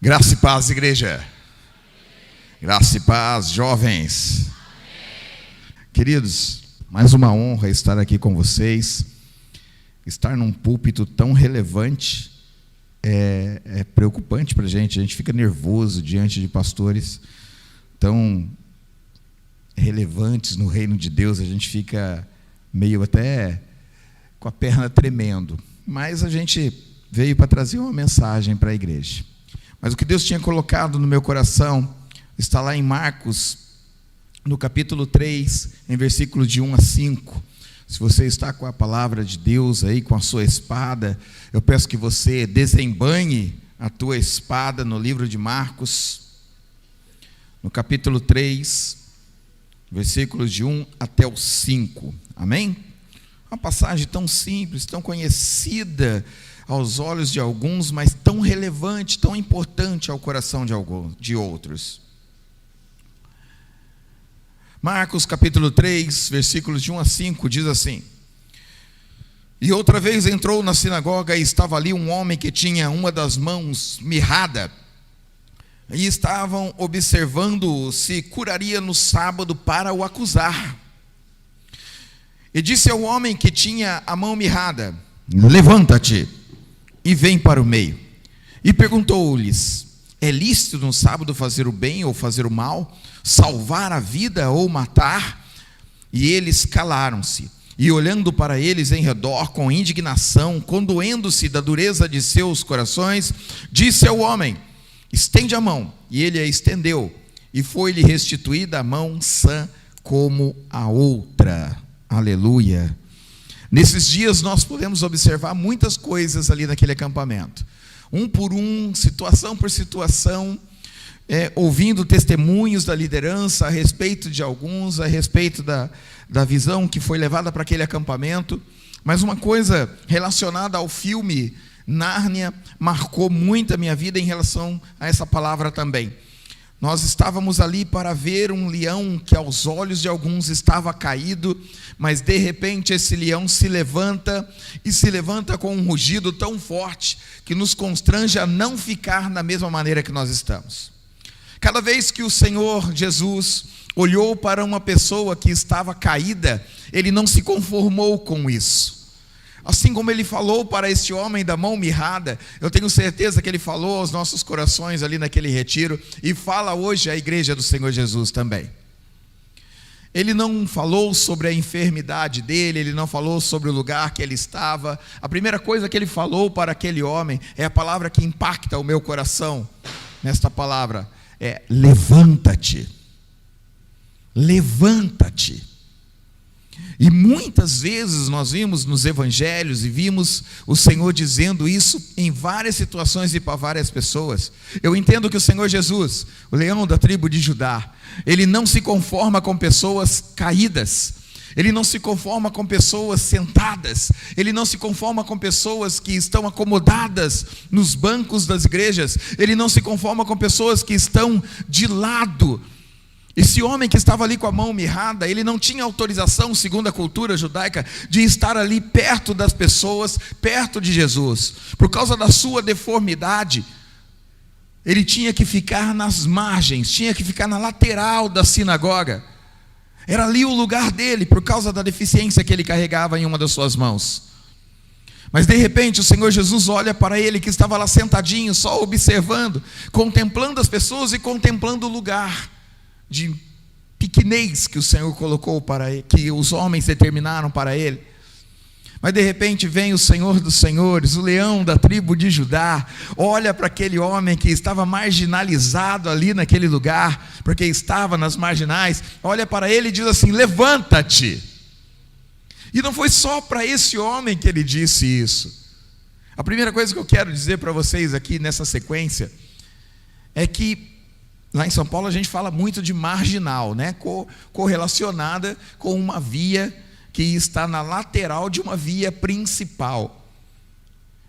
Graça e paz, igreja. Graça e paz, jovens. Queridos, mais uma honra estar aqui com vocês. Estar num púlpito tão relevante é preocupante para a gente fica nervoso diante de pastores tão relevantes no reino de Deus. A gente fica meio até com a perna tremendo, mas a gente veio para trazer uma mensagem para a igreja. Mas o que Deus tinha colocado no meu coração está lá em Marcos, no capítulo 3, em versículos de 1 a 5. Se você está com a palavra de Deus aí, com a sua espada, eu peço que você desembainhe a tua espada no livro de Marcos, no capítulo 3, versículos de 1 até o 5. Amém? Uma passagem tão simples, tão conhecida aos olhos de alguns, mas tão relevante, tão importante ao coração de outros. Marcos capítulo 3, versículos de 1 a 5, diz assim: E outra vez entrou na sinagoga e estava ali um homem que tinha uma das mãos mirrada, e estavam observando se curaria no sábado para o acusar. E disse ao homem que tinha a mão mirrada: Levanta-te e vem para o meio. E perguntou-lhes: É lícito no sábado fazer o bem ou fazer o mal, salvar a vida ou matar? E eles calaram-se. E olhando para eles em redor com indignação, condoendo-se da dureza de seus corações, disse ao homem: Estende a mão. E ele a estendeu, e foi-lhe restituída a mão sã como a outra. Aleluia. Nesses dias nós podemos observar muitas coisas ali naquele acampamento, um por um, situação por situação, ouvindo testemunhos da liderança a respeito de alguns, a respeito da visão que foi levada para aquele acampamento. Mas uma coisa relacionada ao filme Nárnia marcou muito a minha vida em relação a essa palavra também. Nós estávamos ali para ver um leão que aos olhos de alguns estava caído, mas de repente esse leão se levanta, e se levanta com um rugido tão forte que nos constrange a não ficar da mesma maneira que nós estamos. Cada vez que o Senhor Jesus olhou para uma pessoa que estava caída, Ele não se conformou com isso. Assim como Ele falou para este homem da mão mirrada, eu tenho certeza que Ele falou aos nossos corações ali naquele retiro, e fala hoje à igreja do Senhor Jesus também. Ele não falou sobre a enfermidade dele, Ele não falou sobre o lugar que ele estava. A primeira coisa que Ele falou para aquele homem é a palavra que impacta o meu coração. Nesta palavra é: levanta-te. Levanta-te. E muitas vezes nós vimos nos evangelhos e vimos o Senhor dizendo isso em várias situações e para várias pessoas. Eu entendo que o Senhor Jesus, o leão da tribo de Judá, Ele não se conforma com pessoas caídas, Ele não se conforma com pessoas sentadas, Ele não se conforma com pessoas que estão acomodadas nos bancos das igrejas, Ele não se conforma com pessoas que estão de lado. Esse homem que estava ali com a mão mirrada, ele não tinha autorização, segundo a cultura judaica, de estar ali perto das pessoas, perto de Jesus. Por causa da sua deformidade, ele tinha que ficar nas margens, tinha que ficar na lateral da sinagoga. Era ali o lugar dele, por causa da deficiência que ele carregava em uma das suas mãos. Mas de repente o Senhor Jesus olha para ele que estava lá sentadinho, só observando, contemplando as pessoas e contemplando o lugar de pequenez que o Senhor colocou para ele, que os homens determinaram para ele. Mas de repente vem o Senhor dos Senhores, o leão da tribo de Judá, olha para aquele homem que estava marginalizado ali naquele lugar, porque estava nas marginais, olha para ele e diz assim: levanta-te. E não foi só para esse homem que ele disse isso. A primeira coisa que eu quero dizer para vocês aqui nessa sequência é que lá em São Paulo a gente fala muito de marginal, né? Correlacionada com uma via que está na lateral de uma via principal.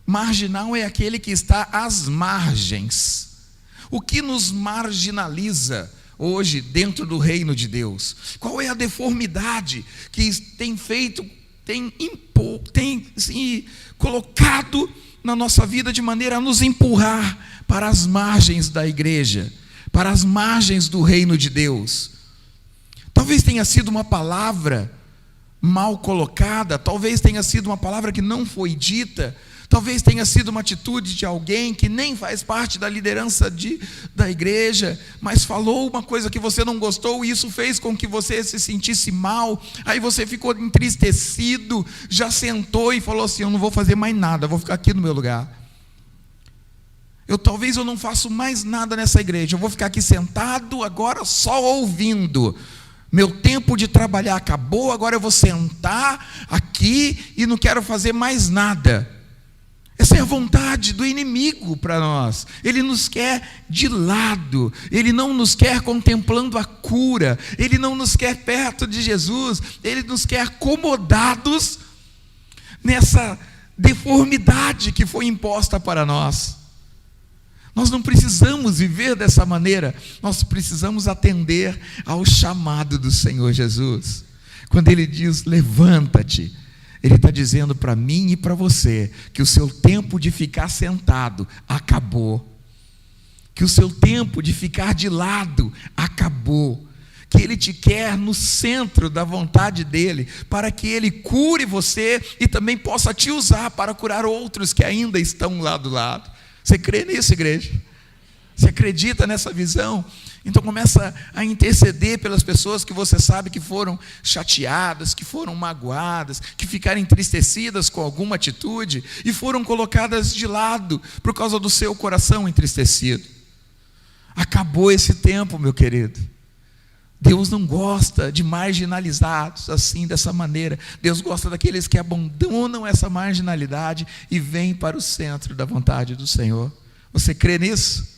Marginal é aquele que está às margens. O que nos marginaliza hoje dentro do reino de Deus? Qual é a deformidade que tem feito, tem colocado na nossa vida de maneira a nos empurrar para as margens da igreja, para as margens do reino de Deus. Talvez tenha sido uma palavra mal colocada, talvez tenha sido uma palavra que não foi dita, talvez tenha sido uma atitude de alguém que nem faz parte da liderança da igreja, mas falou uma coisa que você não gostou e isso fez com que você se sentisse mal, aí você ficou entristecido, já sentou e falou assim: eu não vou fazer mais nada, vou ficar aqui no meu lugar. Talvez eu não faço mais nada nessa igreja, eu vou ficar aqui sentado agora só ouvindo. Meu tempo de trabalhar acabou, agora eu vou sentar aqui e não quero fazer mais nada. Essa é a vontade do inimigo para nós. Ele nos quer de lado, ele não nos quer contemplando a cura, ele não nos quer perto de Jesus, ele nos quer acomodados nessa deformidade que foi imposta para nós. Nós não precisamos viver dessa maneira, nós precisamos atender ao chamado do Senhor Jesus. Quando Ele diz levanta-te, Ele está dizendo para mim e para você que o seu tempo de ficar sentado acabou, que o seu tempo de ficar de lado acabou, que Ele te quer no centro da vontade dEle, para que Ele cure você e também possa te usar para curar outros que ainda estão lá do lado. Você crê nisso, igreja? Você acredita nessa visão? Então começa a interceder pelas pessoas que você sabe que foram chateadas, que foram magoadas, que ficaram entristecidas com alguma atitude e foram colocadas de lado por causa do seu coração entristecido. Acabou esse tempo, meu querido. Deus não gosta de marginalizados assim, dessa maneira. Deus gosta daqueles que abandonam essa marginalidade e vêm para o centro da vontade do Senhor. Você crê nisso?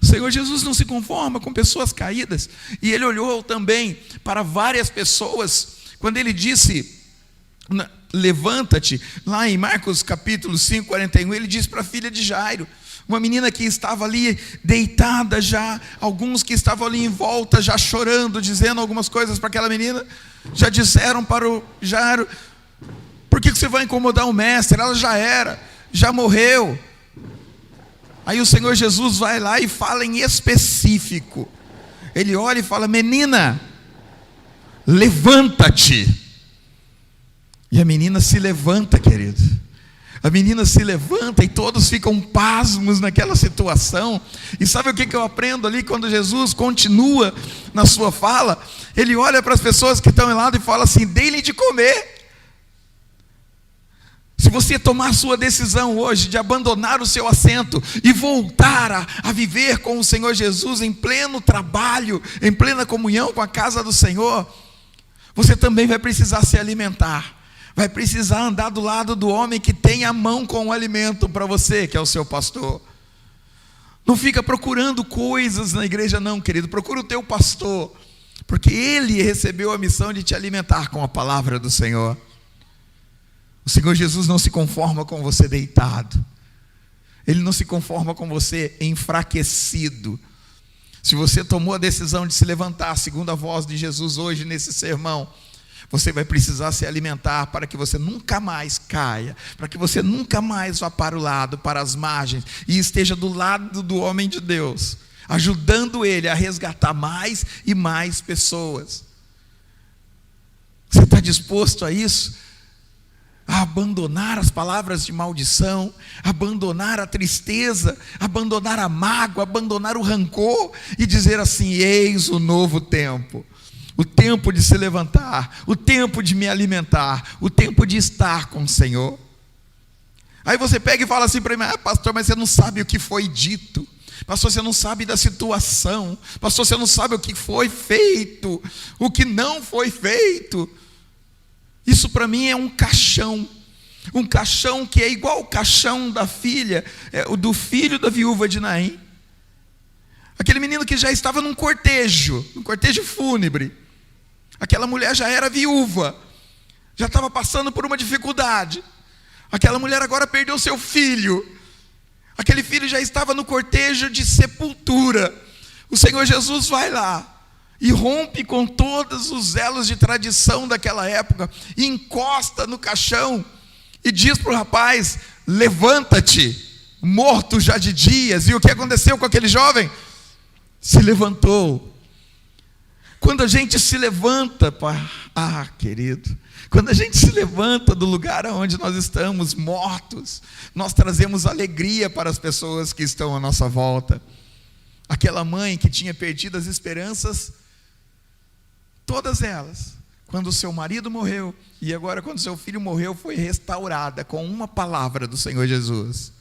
O Senhor Jesus não se conforma com pessoas caídas, e Ele olhou também para várias pessoas, quando Ele disse, levanta-te, lá em Marcos capítulo 5, 41, Ele disse para a filha de Jairo, uma menina que estava ali deitada já, alguns que estavam ali em volta já chorando, dizendo algumas coisas para aquela menina, já disseram para o Jairo: por que você vai incomodar o mestre? Ela já morreu. Aí o Senhor Jesus vai lá e fala em específico, Ele olha e fala: menina, levanta-te. E a menina se levanta, querido. A menina se levanta e todos ficam pasmos naquela situação. E sabe o que eu aprendo ali quando Jesus continua na sua fala? Ele olha para as pessoas que estão ao lado e fala assim: dê-lhe de comer. Se você tomar a sua decisão hoje de abandonar o seu assento e voltar a viver com o Senhor Jesus em pleno trabalho, em plena comunhão com a casa do Senhor, você também vai precisar se alimentar. Vai precisar andar do lado do homem que tem a mão com o alimento para você, que é o seu pastor. Não fica procurando coisas na igreja não, querido. Procura o teu pastor, porque ele recebeu a missão de te alimentar com a palavra do Senhor. O Senhor Jesus não se conforma com você deitado. Ele não se conforma com você enfraquecido. Se você tomou a decisão de se levantar, segundo a voz de Jesus hoje nesse sermão, você vai precisar se alimentar para que você nunca mais caia, para que você nunca mais vá para o lado, para as margens, e esteja do lado do homem de Deus, ajudando ele a resgatar mais e mais pessoas. Você está disposto a isso? A abandonar as palavras de maldição, abandonar a tristeza, abandonar a mágoa, abandonar o rancor e dizer assim: eis o novo tempo. O tempo de se levantar, o tempo de me alimentar, o tempo de estar com o Senhor. Aí você pega e fala assim para mim: pastor, mas você não sabe o que foi dito. Pastor, você não sabe da situação. Pastor, você não sabe o que foi feito, o que não foi feito. Isso para mim é um caixão que é igual o caixão da filha, do filho da viúva de Naim. Aquele menino que já estava num cortejo fúnebre. Aquela mulher já era viúva, já estava passando por uma dificuldade. Aquela mulher agora perdeu seu filho. Aquele filho já estava no cortejo de sepultura. O Senhor Jesus vai lá e rompe com todos os elos de tradição daquela época, e encosta no caixão e diz para o rapaz: levanta-te, morto já de dias. E o que aconteceu com aquele jovem? Se levantou. Quando a gente se levanta, querido, quando a gente se levanta do lugar onde nós estamos mortos, nós trazemos alegria para as pessoas que estão à nossa volta. Aquela mãe que tinha perdido as esperanças, todas elas, quando o seu marido morreu, e agora quando seu filho morreu, foi restaurada com uma palavra do Senhor Jesus: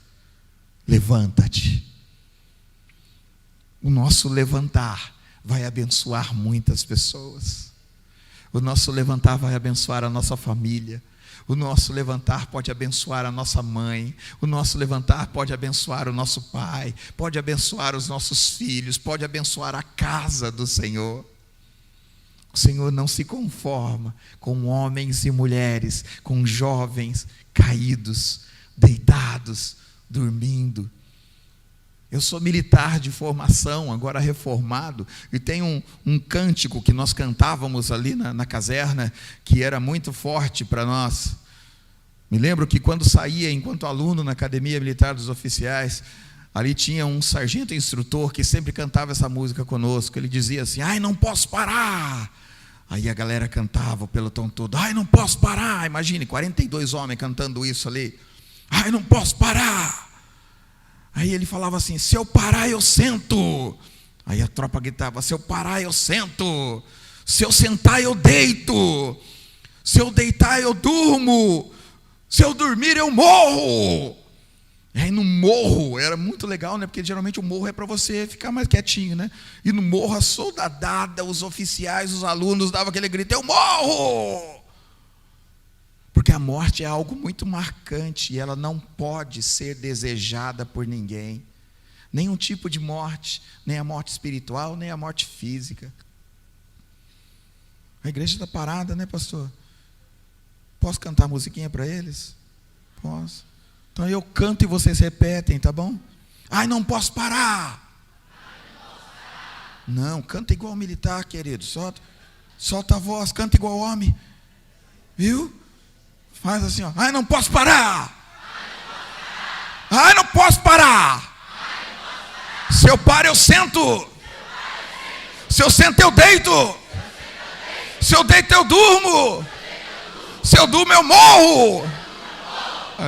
levanta-te. O nosso levantar vai abençoar muitas pessoas. O nosso levantar vai abençoar a nossa família. O nosso levantar pode abençoar a nossa mãe. O nosso levantar pode abençoar o nosso pai. Pode abençoar os nossos filhos. Pode abençoar a casa do Senhor. O Senhor não se conforma com homens e mulheres, com jovens caídos, deitados, dormindo. Eu sou militar de formação, agora reformado, e tem um cântico que nós cantávamos ali na caserna, que era muito forte para nós. Me lembro que quando saía, enquanto aluno na Academia Militar dos Oficiais, ali tinha um sargento instrutor que sempre cantava essa música conosco. Ele dizia assim: ai, não posso parar. Aí a galera cantava, o pelotão todo: ai, não posso parar. Imagine, 42 homens cantando isso ali: ai, não posso parar. Aí ele falava assim: se eu parar eu sento. Aí a tropa gritava: se eu parar eu sento. Se eu sentar eu deito. Se eu deitar eu durmo. Se eu dormir eu morro. E aí no morro era muito legal, né? Porque geralmente o morro é para você ficar mais quietinho, né? E no morro a soldadada, os oficiais, os alunos davam aquele grito: eu morro! Porque a morte é algo muito marcante e ela não pode ser desejada por ninguém. Nenhum tipo de morte, nem a morte espiritual, nem a morte física. A igreja está parada, né, pastor? Posso cantar musiquinha para eles? Posso. Então eu canto e vocês repetem, tá bom? Ai, não posso parar. Não, canta igual militar, querido. Solta a voz, canta igual homem. Viu? Faz assim, ó. Ai, não posso parar. Ai, não posso parar. Se eu paro, eu sento. Se eu sento, eu deito. Se eu deito, eu durmo. Se eu durmo, eu morro.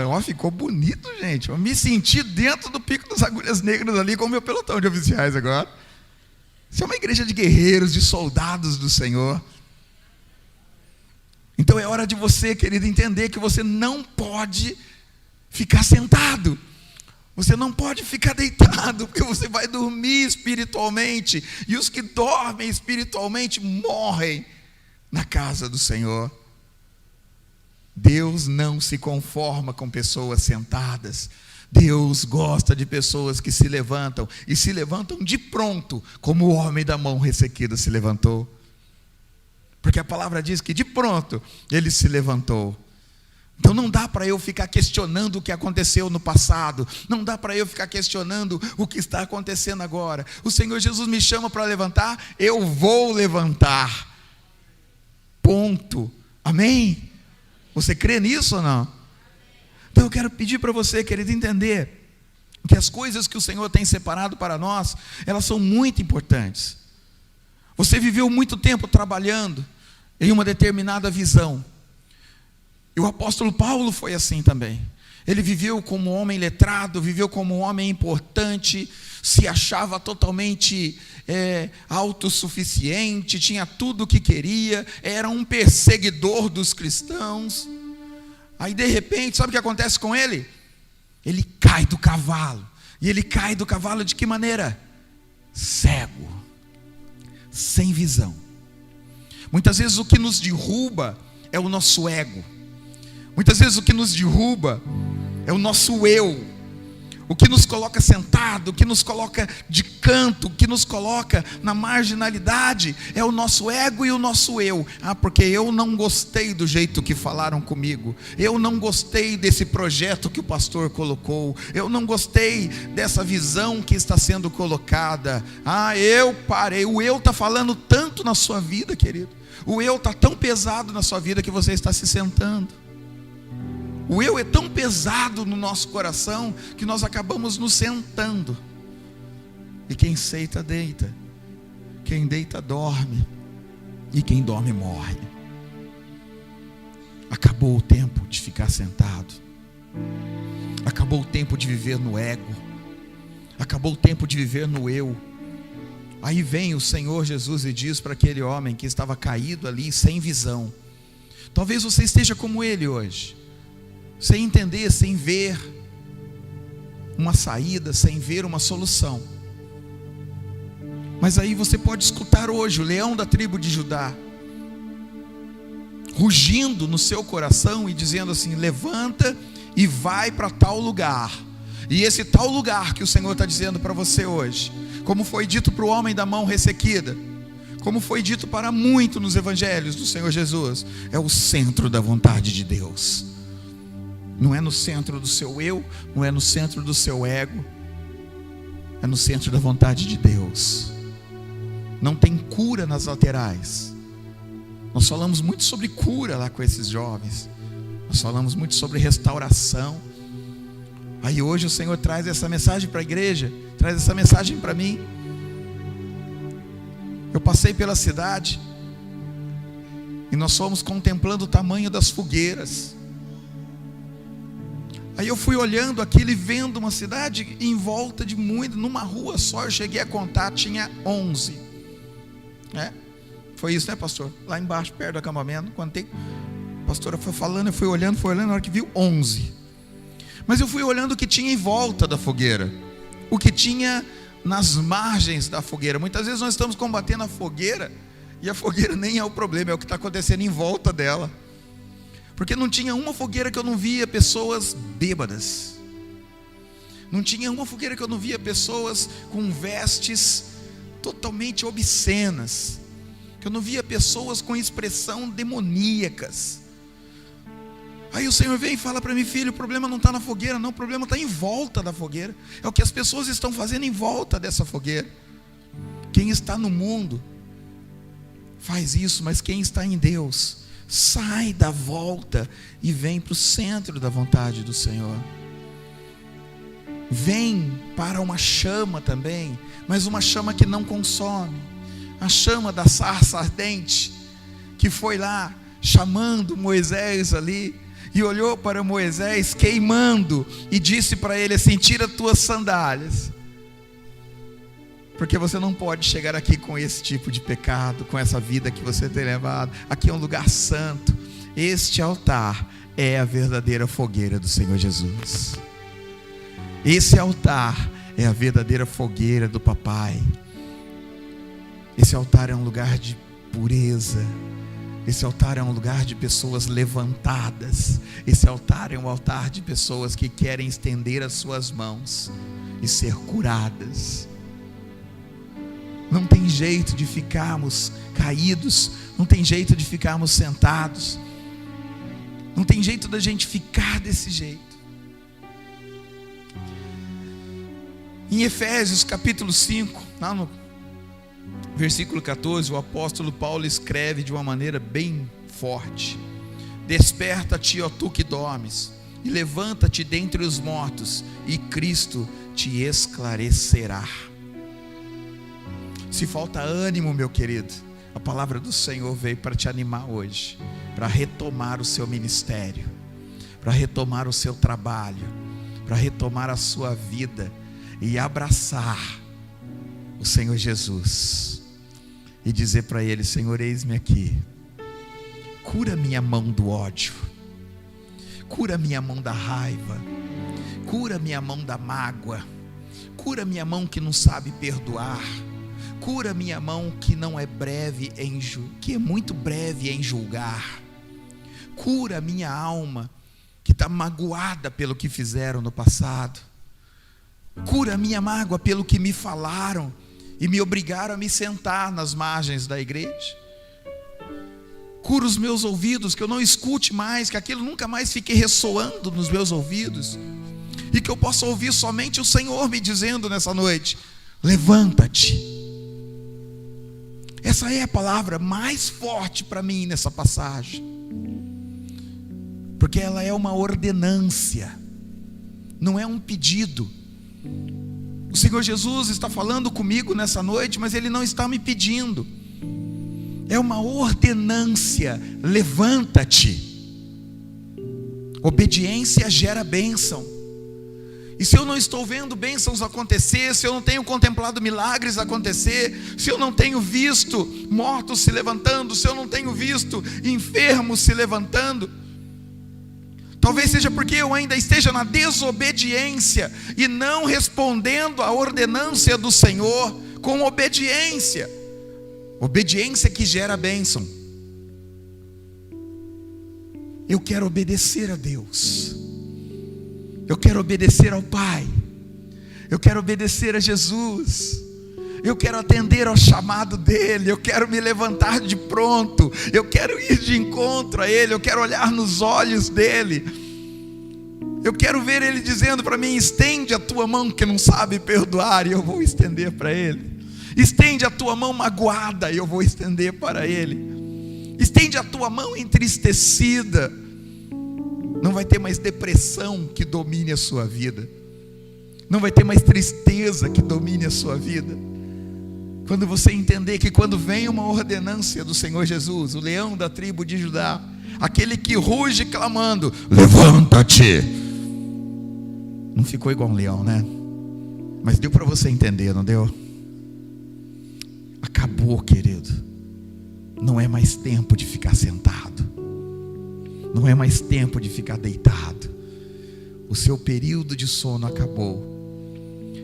Ó, ficou bonito, gente. Eu me senti dentro do Pico das Agulhas Negras ali com o meu pelotão de oficiais agora. Isso é uma igreja de guerreiros, de soldados do Senhor. Então é hora de você, querido, entender que você não pode ficar sentado. Você não pode ficar deitado, porque você vai dormir espiritualmente. E os que dormem espiritualmente morrem na casa do Senhor. Deus não se conforma com pessoas sentadas. Deus gosta de pessoas que se levantam, e se levantam de pronto, como o homem da mão ressequida se levantou. Porque a palavra diz que de pronto ele se levantou. Então não dá para eu ficar questionando o que aconteceu no passado. Não dá para eu ficar questionando o que está acontecendo agora. O Senhor Jesus me chama para levantar, eu vou levantar. Ponto. Amém? Você crê nisso ou não? Então eu quero pedir para você, querido, entender que as coisas que o Senhor tem separado para nós, elas são muito importantes. Você viveu muito tempo trabalhando em uma determinada visão. E o apóstolo Paulo foi assim também. Ele viveu como um homem letrado, viveu como um homem importante, se achava totalmente autossuficiente, tinha tudo o que queria, era um perseguidor dos cristãos. Aí de repente, sabe o que acontece com ele? Ele cai do cavalo. E ele cai do cavalo de que maneira? Cego, sem visão. Muitas vezes o que nos derruba é o nosso ego. Muitas vezes o que nos derruba é o nosso eu. O que nos coloca sentado, o que nos coloca de canto, o que nos coloca na marginalidade é o nosso ego e o nosso eu. Porque eu não gostei do jeito que falaram comigo. Eu não gostei desse projeto que o pastor colocou. Eu não gostei dessa visão que está sendo colocada. Eu parei. O eu está falando tanto na sua vida, querido. O eu está tão pesado na sua vida que você está se sentando. O eu é tão pesado no nosso coração que nós acabamos nos sentando. E quem senta, deita. Quem deita, dorme. E quem dorme, morre. Acabou o tempo de ficar sentado. Acabou o tempo de viver no ego. Acabou o tempo de viver no eu. Aí vem o Senhor Jesus e diz para aquele homem que estava caído ali, sem visão. Talvez você esteja como ele hoje, sem entender, sem ver uma saída, sem ver uma solução. Mas aí você pode escutar hoje o leão da tribo de Judá rugindo no seu coração e dizendo assim: levanta e vai para tal lugar. E esse tal lugar que o Senhor está dizendo para você hoje, como foi dito para o homem da mão ressequida, como foi dito para muito nos evangelhos do Senhor Jesus, é o centro da vontade de Deus. Não é no centro do seu eu, não é no centro do seu ego, é no centro da vontade de Deus. Não tem cura nas laterais. Nós falamos muito sobre cura lá com esses jovens. Nós falamos muito sobre restauração. Aí hoje o Senhor traz essa mensagem para a igreja, traz essa mensagem para mim. Eu passei pela cidade e nós fomos contemplando o tamanho das fogueiras. Aí eu fui olhando aquilo e vendo uma cidade em volta de muito, numa rua só, eu cheguei a contar, tinha 11. Foi isso, né, pastor? Lá embaixo, perto do acampamento, quando a pastora foi falando, eu fui olhando, na hora que viu 11. Mas eu fui olhando o que tinha em volta da fogueira, o que tinha nas margens da fogueira. Muitas vezes nós estamos combatendo a fogueira, e a fogueira nem é o problema, é o que está acontecendo em volta dela. Porque não tinha uma fogueira que eu não via pessoas bêbadas, não tinha uma fogueira que eu não via pessoas com vestes totalmente obscenas, que eu não via pessoas com expressão demoníacas. Aí o Senhor vem e fala para mim: filho, o problema não está na fogueira não, o problema está em volta da fogueira. É o que as pessoas estão fazendo em volta dessa fogueira. Quem está no mundo faz isso, mas quem está em Deus sai da volta e vem para o centro da vontade do Senhor. Vem para uma chama também, mas uma chama que não consome. A chama da sarça ardente, que foi lá chamando Moisés ali, e olhou para Moisés queimando, e disse para ele assim: tira tuas sandálias, porque você não pode chegar aqui com esse tipo de pecado, com essa vida que você tem levado. Aqui é um lugar santo. Este altar é a verdadeira fogueira do Senhor Jesus. Esse altar é a verdadeira fogueira do papai. Esse altar é um lugar de pureza. Esse altar é um lugar de pessoas levantadas. Esse altar é um altar de pessoas que querem estender as suas mãos e ser curadas. Não tem jeito de ficarmos caídos, não tem jeito de ficarmos sentados, não tem jeito da gente ficar desse jeito. Em Efésios capítulo 5, lá no versículo 14, o apóstolo Paulo escreve de uma maneira bem forte: desperta-te, ó tu que dormes, e levanta-te dentre os mortos, e Cristo te esclarecerá. Se falta ânimo, meu querido, a palavra do Senhor veio para te animar hoje, para retomar o seu ministério, para retomar o seu trabalho, para retomar a sua vida e abraçar o Senhor Jesus e dizer para Ele: Senhor, eis-me aqui, cura minha mão do ódio, cura minha mão da raiva, cura minha mão da mágoa, cura minha mão que não sabe perdoar, cura minha mão que não é breve que é muito breve em julgar, cura minha alma que está magoada pelo que fizeram no passado, cura minha mágoa pelo que me falaram e me obrigaram a me sentar nas margens da igreja. Cura os meus ouvidos, que eu não escute mais, que aquilo nunca mais fique ressoando nos meus ouvidos, e que eu possa ouvir somente o Senhor me dizendo nessa noite: levanta-te. Essa é a palavra mais forte para mim nessa passagem. porque ela é uma ordenância, não é um pedido. O Senhor Jesus está falando comigo nessa noite, mas Ele não está me pedindo, é uma ordenância. Levanta-te. Obediência gera bênção. E se eu não estou vendo bênçãos acontecer, se eu não tenho contemplado milagres acontecer, se eu não tenho visto mortos se levantando, se eu não tenho visto enfermos se levantando, talvez seja porque eu ainda esteja na desobediência e não respondendo à ordenância do Senhor com obediência. Obediência que gera bênção. Eu quero obedecer a Deus, eu quero obedecer ao Pai, eu quero obedecer a Jesus, eu quero atender ao chamado dEle, eu quero me levantar de pronto, eu quero ir de encontro a Ele, eu quero olhar nos olhos dEle, eu quero ver Ele dizendo para mim: estende a tua mão que não sabe perdoar, e eu vou estender para Ele. Estende a tua mão magoada, e eu vou estender para Ele. Estende a tua mão entristecida. Não vai ter mais depressão que domine a sua vida, não vai ter mais tristeza que domine a sua vida, quando você entender que quando vem uma ordenância do Senhor Jesus, o leão da tribo de Judá, aquele que ruge clamando: levanta-te. Não ficou igual um leão, né? Mas deu para você entender, não deu? Acabou, querido. Não é mais tempo de ficar sentado, não é mais tempo de ficar deitado. O seu período de sono acabou.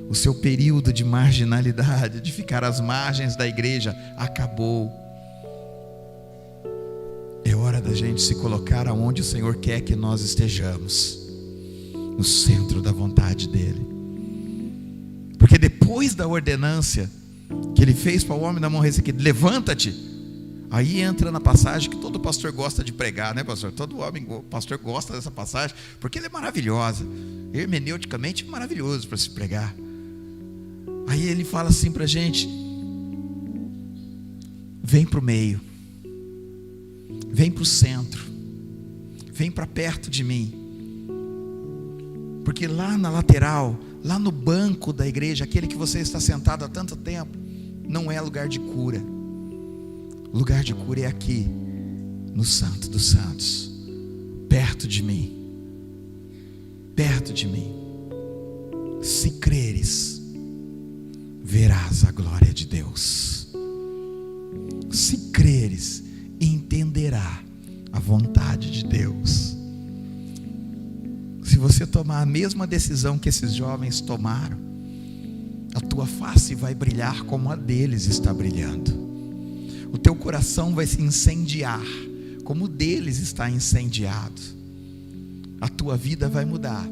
O seu período de marginalidade, de ficar às margens da igreja, acabou. É hora da gente se colocar aonde o Senhor quer que nós estejamos, no centro da vontade dEle. Porque depois da ordenância que Ele fez para o homem da mão ressequida, levanta-te, aí entra na passagem que todo pastor gosta de pregar, né, pastor? Todo pastor gosta dessa passagem, porque ela é maravilhosa, hermeneuticamente maravilhoso para se pregar. Aí ele fala assim para a gente: vem para o meio, vem para o centro, vem para perto de mim, porque lá na lateral, lá no banco da igreja, aquele que você está sentado há tanto tempo, não é lugar de cura. O lugar de cura é aqui, no Santo dos Santos, perto de mim, perto de mim. Se creres, verás a glória de Deus. Se creres, entenderá a vontade de Deus. Se você tomar a mesma decisão que esses jovens tomaram, a tua face vai brilhar como a deles está brilhando. O teu coração vai se incendiar como o deles está incendiado. A tua vida vai mudar,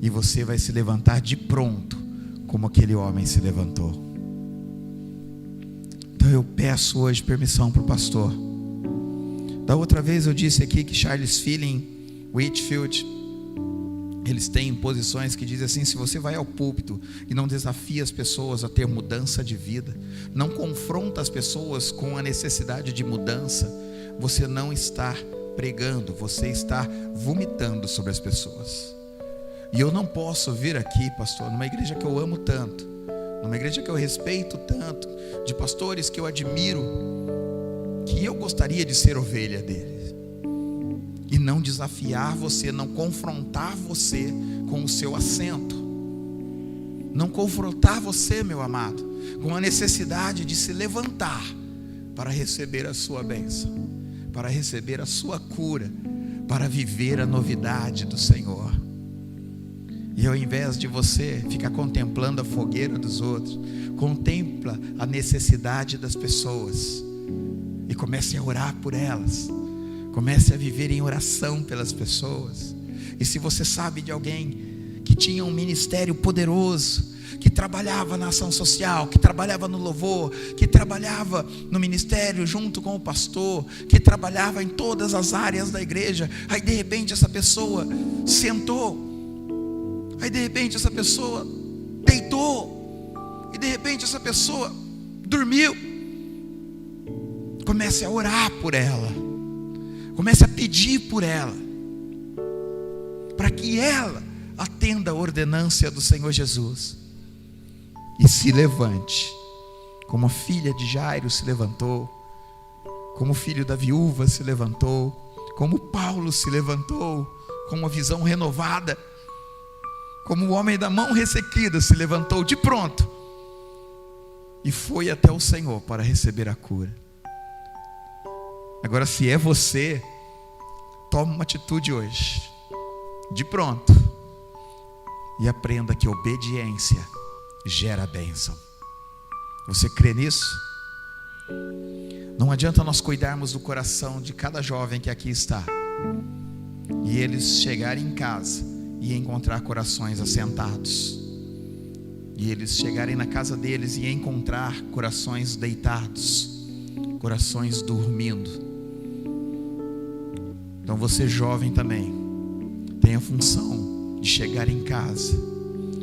e você vai se levantar de pronto, como aquele homem se levantou. Então eu peço hoje permissão para o pastor. Da outra vez eu disse aqui que Charles Finney, Whitefield, eles têm posições que dizem assim: se você vai ao púlpito e não desafia as pessoas a ter mudança de vida, não confronta as pessoas com a necessidade de mudança, você não está pregando, você está vomitando sobre as pessoas. E eu não posso vir aqui, pastor, numa igreja que eu amo tanto, numa igreja que eu respeito tanto, de pastores que eu admiro, que eu gostaria de ser ovelha deles, e não desafiar você, não confrontar você com o seu assento, não confrontar você, meu amado, com a necessidade de se levantar para receber a sua bênção, para receber a sua cura, para viver a novidade do Senhor. E ao invés de você ficar contemplando a fogueira dos outros, contempla a necessidade das pessoas e comece a orar por elas. Comece a viver em oração pelas pessoas. E se você sabe de alguém que tinha um ministério poderoso, que trabalhava na ação social, que trabalhava no louvor, que trabalhava no ministério junto com o pastor, que trabalhava em todas as áreas da igreja, aí de repente essa pessoa sentou, aí de repente essa pessoa deitou, e de repente essa pessoa dormiu. Comece a orar por ela, comece a pedir por ela, para que ela atenda a ordenância do Senhor Jesus e se levante, como a filha de Jairo se levantou, como o filho da viúva se levantou, como Paulo se levantou, com uma visão renovada, como o homem da mão ressequida se levantou de pronto e foi até o Senhor para receber a cura. Agora, se é você, toma uma atitude hoje, de pronto, e aprenda que obediência gera bênção. Você crê nisso? Não adianta nós cuidarmos do coração de cada jovem que aqui está e eles chegarem em casa e encontrar corações assentados, e eles chegarem na casa deles e encontrar corações deitados, corações dormindo. Então você, jovem, também tem a função de chegar em casa,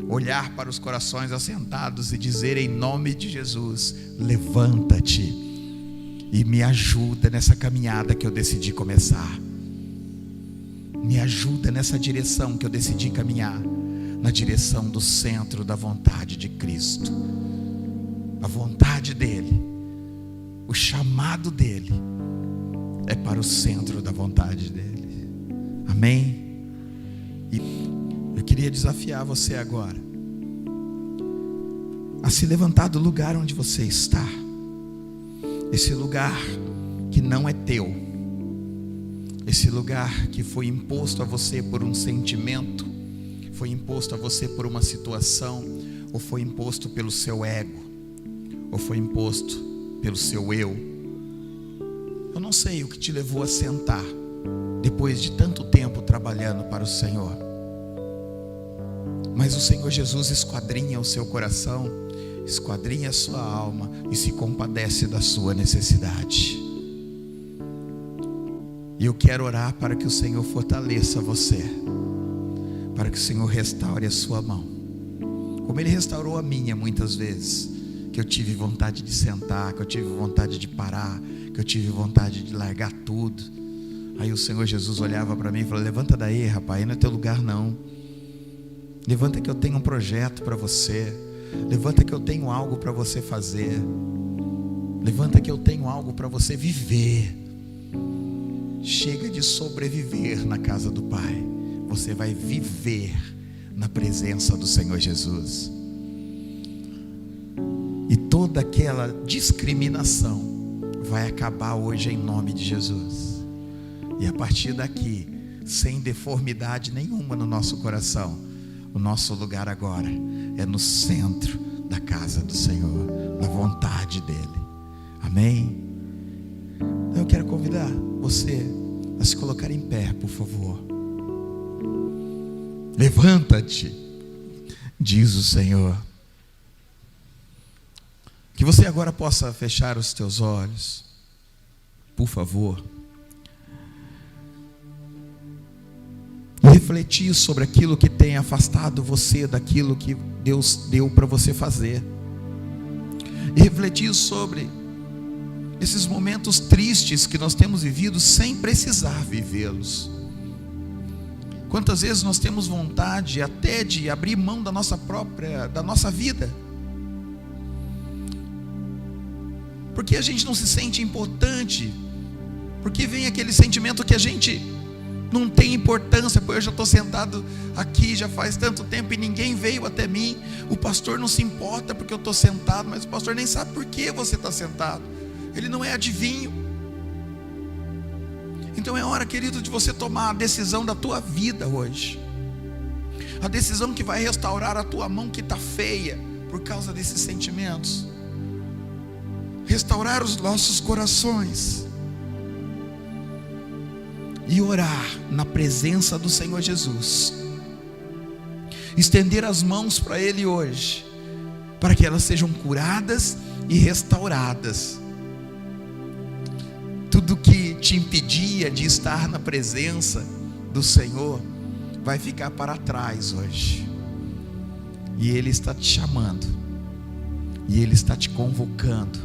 olhar para os corações assentados e dizer em nome de Jesus: levanta-te e me ajuda nessa caminhada que eu decidi começar. Me ajuda nessa direção que eu decidi caminhar, na direção do centro da vontade de Cristo. A vontade dele, o chamado dele é para o centro da vontade dele. Amém? E eu queria desafiar você agora a se levantar do lugar onde você está, esse lugar que não é teu, esse lugar que foi imposto a você por um sentimento, foi imposto a você por uma situação, ou foi imposto pelo seu ego, ou foi imposto pelo seu eu. Eu não sei o que te levou a sentar depois de tanto tempo trabalhando para o Senhor, mas o Senhor Jesus esquadrinha o seu coração, esquadrinha a sua alma e se compadece da sua necessidade. E eu quero orar para que o Senhor fortaleça você, para que o Senhor restaure a sua mão, como Ele restaurou a minha muitas vezes, que eu tive vontade de sentar, que eu tive vontade de parar, que eu tive vontade de largar tudo. Aí o Senhor Jesus olhava para mim e falou: levanta daí, rapaz, aí não é teu lugar não. Levanta que eu tenho um projeto para você. Levanta que eu tenho algo para você fazer. Levanta que eu tenho algo para você viver. Chega de sobreviver na casa do Pai. Você vai viver na presença do Senhor Jesus. E toda aquela discriminação vai acabar hoje em nome de Jesus. E a partir daqui, sem deformidade nenhuma no nosso coração, o nosso lugar agora é no centro da casa do Senhor, na vontade dEle. Amém? Eu quero convidar você a se colocar em pé, por favor. Levanta-te, diz o Senhor. Que você agora possa fechar os teus olhos, por favor, e refletir sobre aquilo que tem afastado você daquilo que Deus deu para você fazer, e refletir sobre esses momentos tristes que nós temos vivido sem precisar vivê-los. Quantas vezes nós temos vontade até de abrir mão da nossa vida, porque a gente não se sente importante, porque vem aquele sentimento que a gente não tem importância. Pois eu já estou sentado aqui já faz tanto tempo e ninguém veio até mim. O pastor não se importa porque eu estou sentado, mas o pastor nem sabe por que você está sentado. Ele não é adivinho. Então é hora, querido, de você tomar a decisão da tua vida hoje, a decisão que vai restaurar a tua mão que está feia por causa desses sentimentos, restaurar os nossos corações e orar na presença do Senhor Jesus, estender as mãos para Ele hoje, para que elas sejam curadas e restauradas. Tudo que te impedia de estar na presença do Senhor vai ficar para trás hoje, e Ele está te chamando, e Ele está te convocando,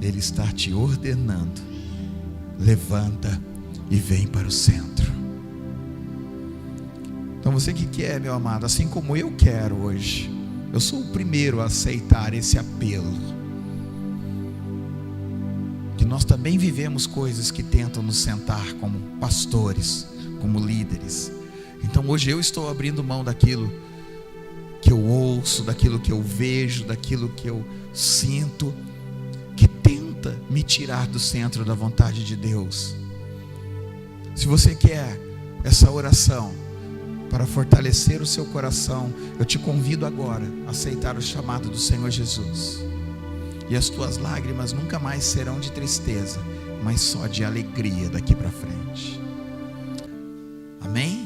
Ele está te ordenando: levanta e vem para o centro. Então você que quer, meu amado, assim como eu quero hoje, eu sou o primeiro a aceitar esse apelo, que nós também vivemos coisas que tentam nos sentar como pastores, como líderes. Então hoje eu estou abrindo mão daquilo que eu ouço, daquilo que eu vejo, daquilo que eu sinto, que tenta me tirar do centro da vontade de Deus. Se você quer essa oração para fortalecer o seu coração, eu te convido agora a aceitar o chamado do Senhor Jesus. E as tuas lágrimas nunca mais serão de tristeza, mas só de alegria daqui para frente. Amém?